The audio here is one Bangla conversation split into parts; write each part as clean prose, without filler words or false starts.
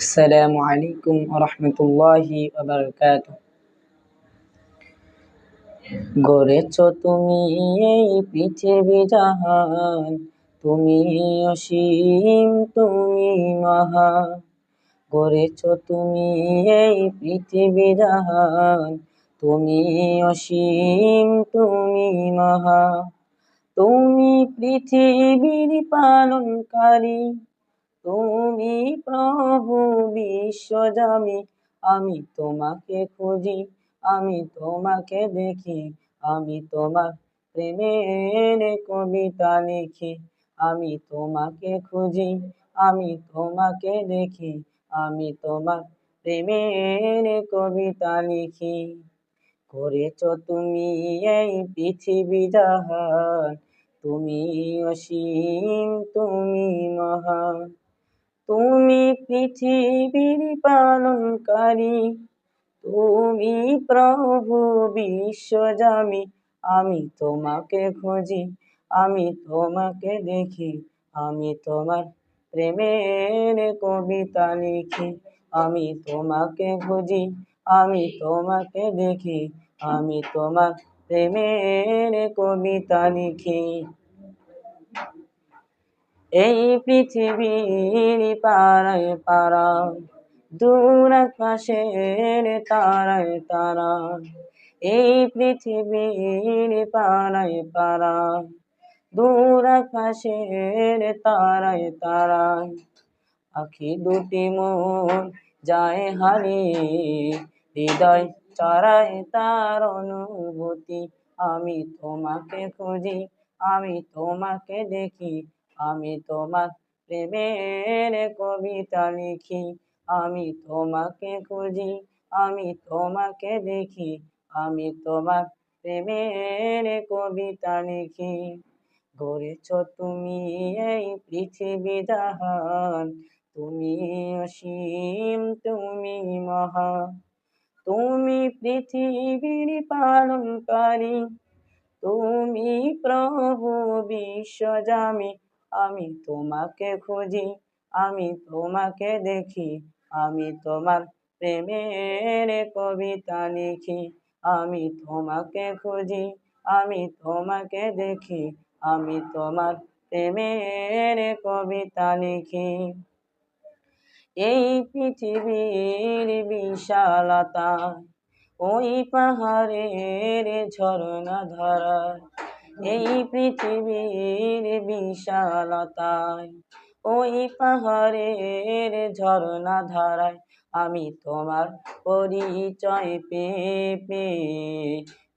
আসসালামু আলাইকুম ওয়া রাহমাতুল্লাহি ওয়া বারাকাতুহু। গড়েছো তুমি এই পৃথিবী জাহান, তুমি অসীম, তুমি মহান। গড়েছো তুমি এই পৃথিবী জাহান, তুমি অসীম, তুমি মহান। তুমি পৃথিবীর পালনকারী, তুমি প্রভু বিশ্বজামি। আমি তোমাকে খুঁজি, আমি তোমাকে দেখি, আমি তোমার প্রেমের কবিতা লিখি। আমি তোমাকে খুঁজি, আমি তোমাকে দেখি, আমি তোমার প্রেমের কবিতা লিখি। করেছো তুমি এই পৃথিবী জাহান, তুমি অসীম, তুমি মহান। তুমি পৃথিবীর পালনকারী, তুমি প্রভু বিশ্বজামি। আমি তোমাকে খুঁজি, আমি তোমাকে দেখি, আমি তোমার প্রেমের কবিতা লিখি। আমি তোমাকে খুঁজি, আমি তোমাকে দেখি, আমি তোমার প্রেমের কবিতা লিখি। এই পৃথিবীর পাড়ায় পাড়ায়, দূর আকাশের তারায় তারায়। এই পৃথিবীর পাড়ায় পাড়ায়, দূর আকাশের তারায় তারায়। আখি দুটি মোর যায় হারিয়ে, হৃদয় চড়ায় তার অনুভূতি। আমি তোমাকে খুঁজি, আমি তোমাকে দেখি, আমি তোমার প্রেমের কবিতা লিখি। আমি তোমাকে খুঁজি, আমি তোমাকে দেখি, আমি তোমার প্রেমের কবিতা লিখি। গড়েছো তুমি এই পৃথিবী জাহান, তুমি অসীম, তুমি মহান। তুমি পৃথিবীর পালনকারী, তুমি প্রভু বিশ্বজামি। আমি তোমাকে খুঁজি, আমি তোমাকে দেখি, আমি তোমার প্রেমের কবিতা লিখি। আমি তোমাকে খুঁজি, আমি তোমাকে দেখি, আমি তোমার প্রেমের কবিতা লিখি। এই পৃথিবীর বিশালতা, ওই পাহাড়ের ঝরনা ধারায়। এই পৃথিবীর বিশালতায়, ওই পাহাড়ের ঝরনা ধারায়। আমি তোমার পরিচয় পেয়ে পেয়ে,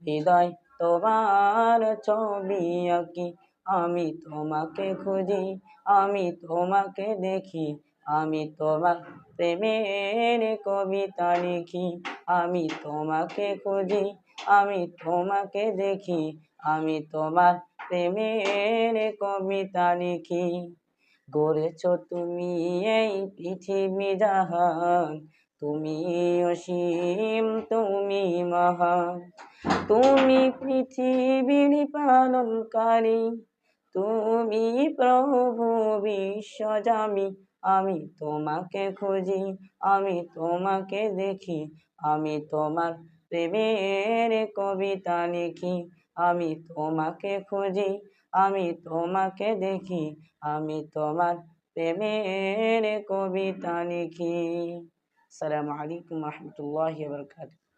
হৃদয় তোমার ছবি আঁকি। আমি তোমাকে খুঁজি, আমি তোমাকে দেখি, আমি তোমার প্রেমের কবিতা লিখি। আমি তোমাকে খুঁজি, আমি তোমাকে দেখি, আমি তোমার প্রেমের কবিতা লিখি। গড়েছো তুমি এই পৃথিবী জাহান, তুমি অসীম, তুমি মহান। তুমি পৃথিবীর পালনকারী, তুমি প্রভু বিশ্বজামি। আমি তোমাকে খুঁজি, আমি তোমাকে দেখি, আমি তোমার প্রেমের কবিতা লিখি। আমি তোমাকে খুঁজি, আমি তোমাকে দেখি, আমি তোমার প্রেমের কবিতা লিখি। আসসালামু আলাইকুম ওয়া রাহমাতুল্লাহি ওয়া বারাকাতুহু।